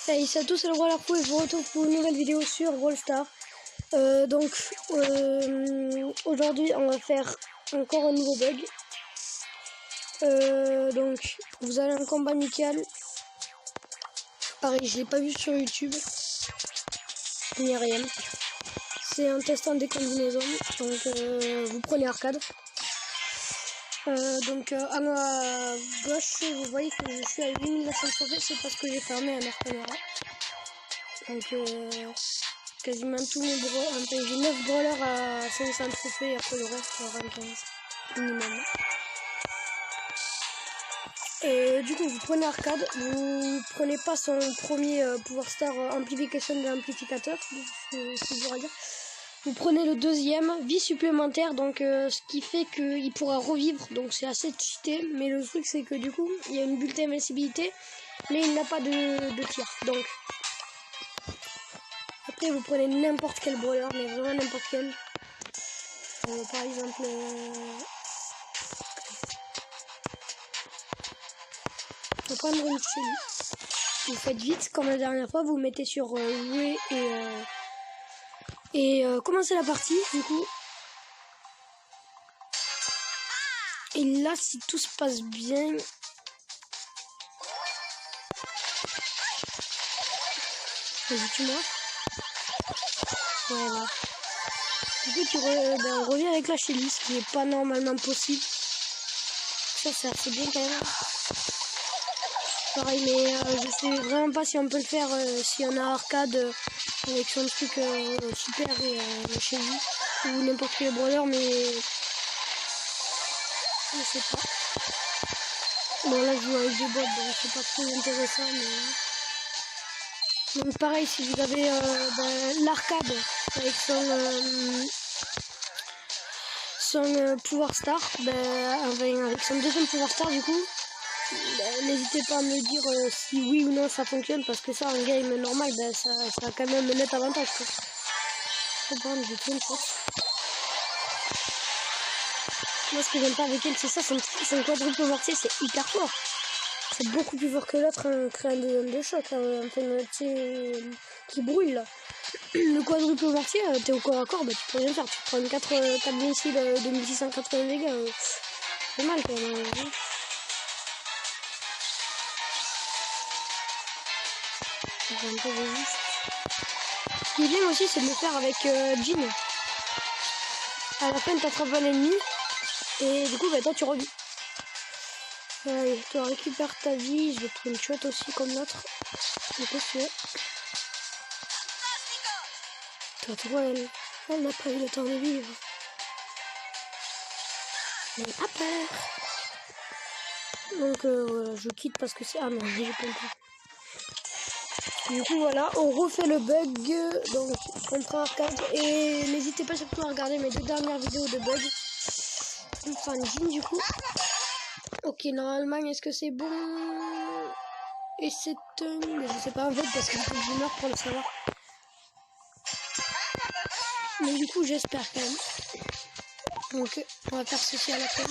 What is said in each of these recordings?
Salut à tous, c'est le Roi Larpo et je vous retrouve pour une nouvelle vidéo sur Brawl Stars. Aujourd'hui on va faire encore un nouveau bug. Donc vous avez un combat amical. Pareil, je l'ai pas vu sur YouTube. Il n'y a rien. C'est un test en décombinaison. Donc vous prenez arcade. À ma gauche, vous voyez que je suis à 8900 trophées, c'est parce que j'ai fermé un Arcanera. Donc quasiment tous mes brawlers, j'ai 9 brawlers à 500 trophées et après le reste à 25 minimum. Du coup vous prenez arcade, vous prenez pas son premier pouvoir star amplification de l'amplificateur, c'est dur à dire. Vous prenez le deuxième, vie supplémentaire, donc ce qui fait qu'il pourra revivre, donc c'est assez cheaté, mais le truc c'est que du coup, il y a une bulle d'invincibilité, mais il n'a pas de tir, donc... Après vous prenez n'importe quel brawler, mais vraiment n'importe quel. Par exemple... On va prendre une Shelly. Vous faites vite, comme la dernière fois, vous mettez sur jouer et commencer la partie du coup. Et là si tout se passe bien, vas-y tu meurs. Ouais, voilà. Du coup on revient avec la Shelly, ce qui n'est pas normalement possible. Ça c'est assez bien quand même. Pareil, mais je sais vraiment pas si on peut le faire si on a arcade avec son truc super et chez lui ou n'importe quel brawler, mais je sais pas. Bon là je joue avec des bots, donc c'est pas trop intéressant, mais donc pareil, si vous avez l'arcade avec son pouvoir star, avec son deuxième pouvoir star du coup, n'hésitez pas à me dire si oui ou non ça fonctionne, parce que ça en game normal ça a quand même un net avantage quoi. Moi ce que j'aime pas avec elle c'est ça, son quadruple mortier c'est hyper fort. C'est beaucoup plus fort que l'autre, crée un deuxième de choc, qui brûle là. Le quadruple mortier, t'es au corps à corps, tu peux rien faire, tu prends 4 missiles de 2680 dégâts, c'est mal quand même. Ce qui est bien aussi c'est de le faire avec Jean. À la fin t'attrapes un ennemi et du coup toi tu revis. Allez, toi récupère ta vie, je vais te une shot aussi comme l'autre. Toi elle n'a pas eu le temps de vivre. Elle n'a pas peur. Donc voilà, je quitte parce que c'est... Ah non, j'ai pas le temps. Du coup voilà, on refait le bug, donc on prend arcade et n'hésitez pas surtout à regarder mes 2 dernières vidéos de bug. Enfin Jean du coup. Ok, normalement est-ce que c'est bon? Et c'est mais je sais pas en fait parce qu'il faut que je meure pour le savoir. Mais du coup j'espère quand même. Donc on va faire ceci à la fin.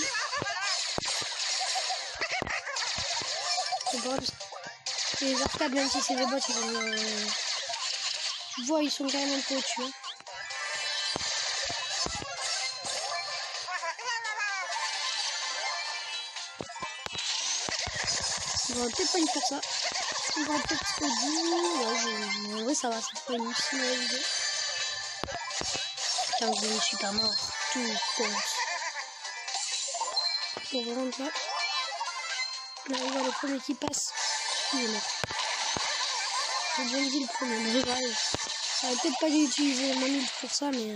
C'est pas grave. Les arcades, même si c'est des bots, ils vont... Tu vois, ils sont quand même un peu au-dessus. Hein. On va peut-être pas y faire ça. On va peut-être se dire... Ouais, ouais, ça va, c'est pas une si mauvaise idée. Putain, je ne suis pas mort. Tout commence. Pour vraiment là. Là, on voit le premier qui passe. Il est mort. J'ai bien dit le premier, mais ouais. J'aurais peut-être pas dû utiliser mon ult pour ça, mais...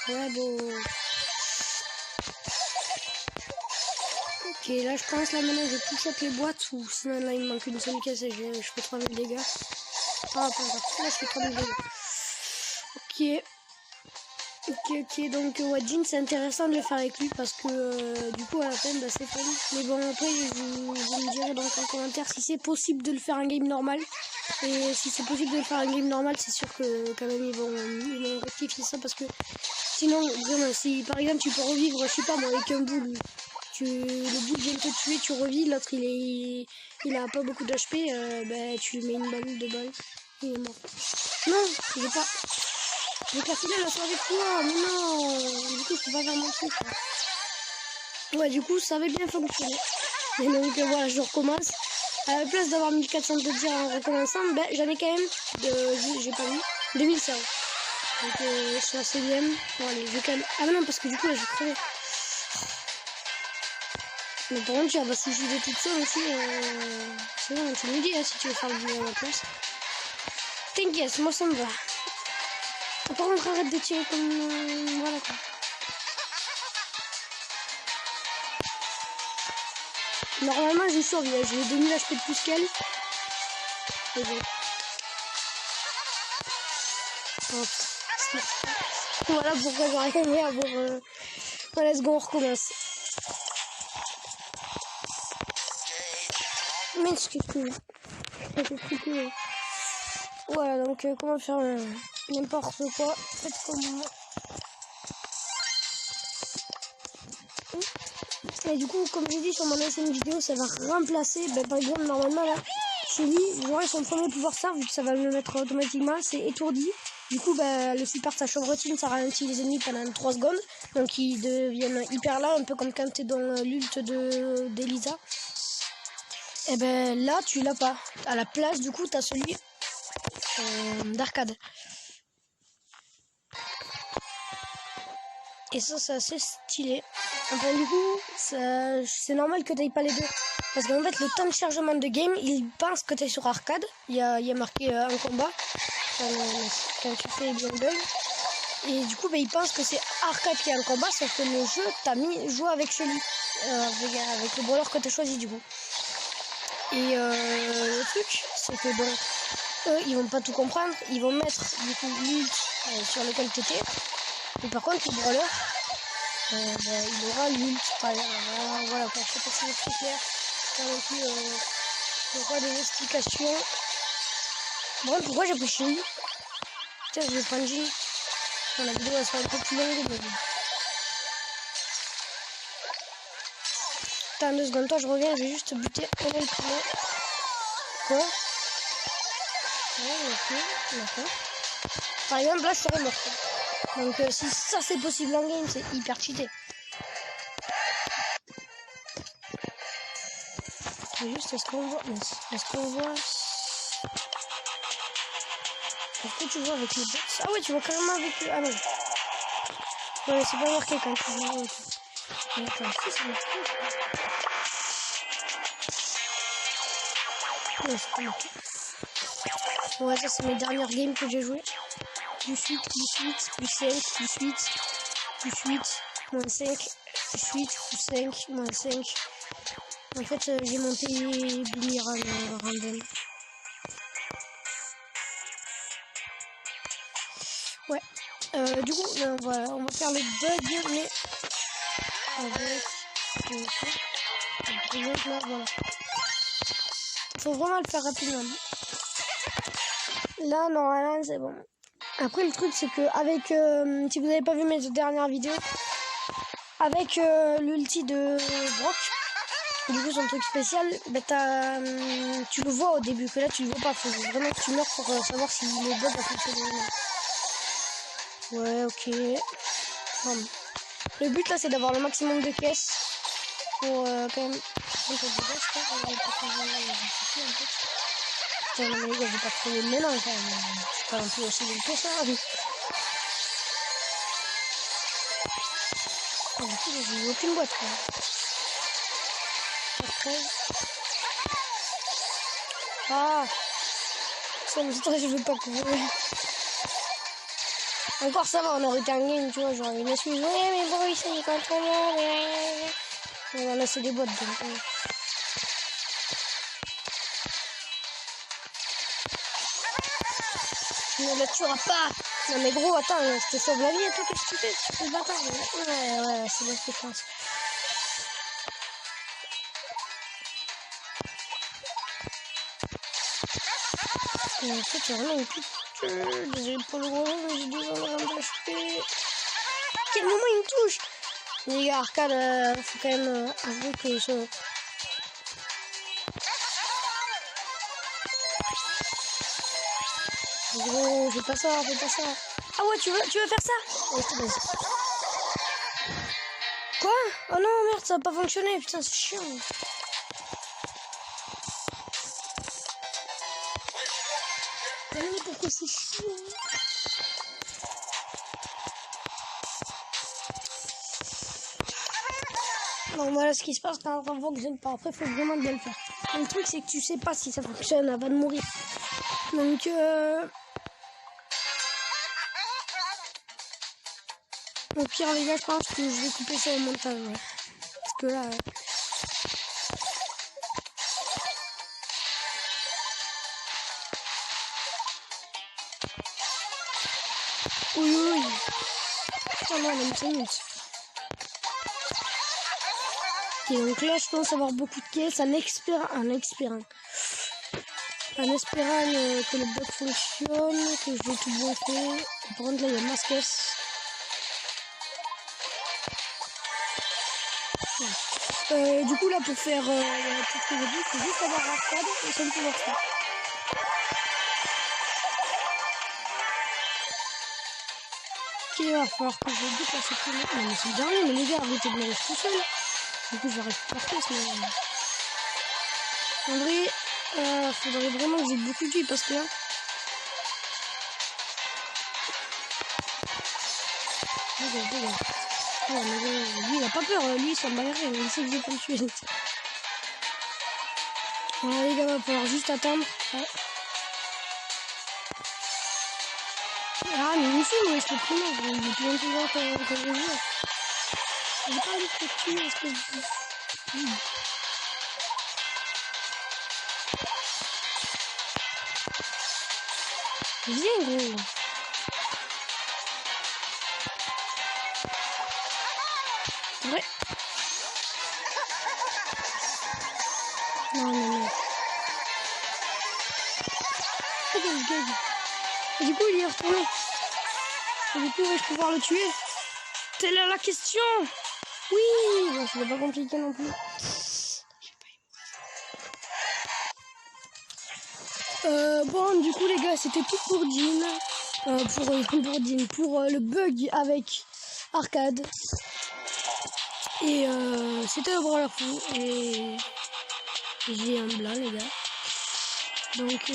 Ouais, bon... Ok, là je pense là maintenant je touche les boîtes, ou sinon là il me manque une seule caisse et je fais 3000 dégâts. Ah, pas encore. Là je fais 3000 dégâts. Ok, donc ouais, Jean c'est intéressant de le faire avec lui parce que du coup à la fin c'est fun. Mais bon après vous me direz donc en commentaire si c'est possible de le faire en game normal. Et si c'est possible de le faire en game normal, c'est sûr que quand même ils vont rectifier ça parce que sinon vraiment si par exemple tu peux revivre, je sais pas moi avec un boule le bout vient te tuer, tu revis, l'autre il a pas beaucoup d'HP, bah tu lui mets une balle, 2 balles, il est mort. Non, il est pas. Donc la finale elle sort avec toi, mais non, du coup je peux pas faire mon truc. Ouais, du coup ça avait bien fonctionné. Et donc voilà, je recommence. À la place d'avoir 1400 de tir en recommençant, ben, j'en ai quand même, j'ai pas vu, 2005. Donc c'est assez bien. Bon allez, je vais quand même... Ah non, parce que du coup là j'ai crevé. Mais par contre tu vas pas suicider toute seule aussi. C'est bon, tu me dis hein, si tu veux faire le vidéo à la place. T'inquiète, moi ça me va. Par contre arrête de tirer comme... voilà quoi. Normalement j'ai survécu, j'ai 2000 HP de plus qu'elle. Voilà pourquoi j'aurais aimé avoir... Voilà, let's go, on recommence. Mais ce que voilà, donc comment faire n'importe quoi. Faites comme moi. Et du coup, comme j'ai dit sur mon ancienne vidéo, ça va remplacer, ben, par exemple, normalement là, Shelly, j'aurai son premier pouvoir star, vu que ça va me le mettre automatiquement, c'est étourdi. Du coup, bah, le super sa chevrotine, ça ralentit les ennemis pendant 3 secondes. Donc ils deviennent hyper là, un peu comme quand t'es dans l'ult d'Elisa. Et ben là, tu l'as pas. À la place, du coup, t'as celui d'arcade. Et ça, c'est assez stylé. Enfin, du coup, c'est normal que t'ailles pas les deux. Parce qu'en fait, le temps de chargement de game, il pense que t'es sur arcade. Il y a marqué un combat. Quand tu fais bien bug. Et du coup, bah, il pense que c'est arcade qui est un combat, sauf que le jeu t'a mis jouer avec Shelly. Avec le brawler que t'as choisi, du coup. Et le truc, c'est que donc, eux, ils vont pas tout comprendre. Ils vont mettre, du coup, l'ult sur lequel t'étais. Et par contre, le brawler, il aura l'ult. Voilà quoi, je sais pas si c'est très clair. Pas non plus, il y aura des explications. Bon, pourquoi j'ai pris Shelly? Tiens, je vais prendre Jill. La vidéo elle sera un peu plus longue, mais bon. Attends 2 secondes, toi je reviens, je vais juste buter un le premier. Quoi? Ouais, ok, d'accord. Par exemple, là je serais mort. Donc si ça c'est possible en game, c'est hyper cheaté. Juste, est-ce qu'on voit... Est-ce qu'on voit... Est-ce que tu vois avec les bots? Ah ouais, tu vois carrément avec le... Ah non. Ouais, c'est pas marqué quand tu vois. Attends, si c'est marqué. Ouais, c'est pas marqué. Ouais, ça c'est mes dernières games que j'ai jouées. Plus 8, plus 8, plus 5, plus 8, plus 8, moins 5, plus 8, plus 5, moins 5. En fait, j'ai monté Biniran random. Ouais. Du coup, voilà, on va faire le bug, mais avec là, voilà. Faut vraiment le faire rapidement. Là, normalement, c'est bon. Après, le truc, c'est que avec, si vous n'avez pas vu mes dernières vidéos, avec l'ulti de Brock, du coup, son truc spécial, bah, tu le vois au début, que là, tu le vois pas. Faut vraiment que tu meurs pour savoir si le bug a fonctionné. Ouais, ok. Bon. Le but, là, c'est d'avoir le maximum de caisses pour quand même... Putain, non, mais les gars, j'ai pas trouvé le mélange, quand même. C'est pas un peu aussi bien que ça. Ah, du coup, j'ai aucune boîte, quoi. Après... Ah! Ça me stresse, je veux pas courir. Encore ça va, on aurait été en game, tu vois, genre une excuse. Ouais, mais bon, il s'agit pas trop bien, mais... Là, c'est des boîtes, donc... Ne la tuera pas! Non mais gros, attends, je te sauve la vie et toi, qu'est-ce que tu fais? Tu fais le bâtard. Ouais, c'est bien ce que je pense. Et en fait, j'ai vraiment une petite... Désolé pour le gros, mais j'ai 2 ans de HP. Quel moment il me touche? Les gars, arcade, faut quand même avouer que son... Gros, fais pas ça, fais pas ça. Ah ouais, tu veux faire ça? Ok, vas-y. Quoi? Oh non, merde, ça a pas fonctionné, putain, c'est chiant. Mais non, pourquoi c'est chiant? Bon, voilà ce qui se passe quand ça fonctionne pas. Après, faut vraiment bien le faire. Mais le truc, c'est que tu sais pas si ça fonctionne avant de mourir. Donc, au pire, les gars, je pense que je vais couper ça au montage. Ouais. Parce que là... Oui, oui, oui. Oh non, on a une 5 minutes. Ok, donc là, je pense avoir beaucoup de caisses. En espérant que le bug fonctionne, que je vais tout bien faire. Par contre, là, il y a masse caisse. Du coup, là, pour faire tout ce que j'ai dit, il faut juste avoir arcade et ça me fait voir ça. Ok, il va falloir que je déplace tout le monde. Non, mais c'est le dernier, mais les gars, arrêtez de me laisser tout seul. Du coup, j'arrive pas à faire mais... En vrai, faudrait vraiment que j'ai beaucoup de vie parce que là... Regarde. Oh, mais lui, il a pas peur, lui, il s'en bat les reins, il sait que je vais pas le tuer. Voilà, les gars, va falloir juste attendre. Ouais. Ah, mais il faut, moi, je te promets, il est plein de gens quand je joue. J'ai pas envie de te tuer, espèce de... Viens, gros. Ouais. Non. Regarde. Et du coup, il est retourné. Et du coup, vais-je pouvoir le tuer? Telle est la question. Oui, bon, c'est pas compliqué non plus. Bon, du coup, les gars, c'était tout pour Jean. Pour le bug avec arcade. Et c'était le brawler fou. Et j'ai un blanc, les gars. Donc, je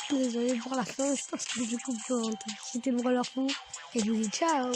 suis désolée pour la fin. Je pense que je coupe le montage. C'était le brawler fou. Et je vous dis ciao.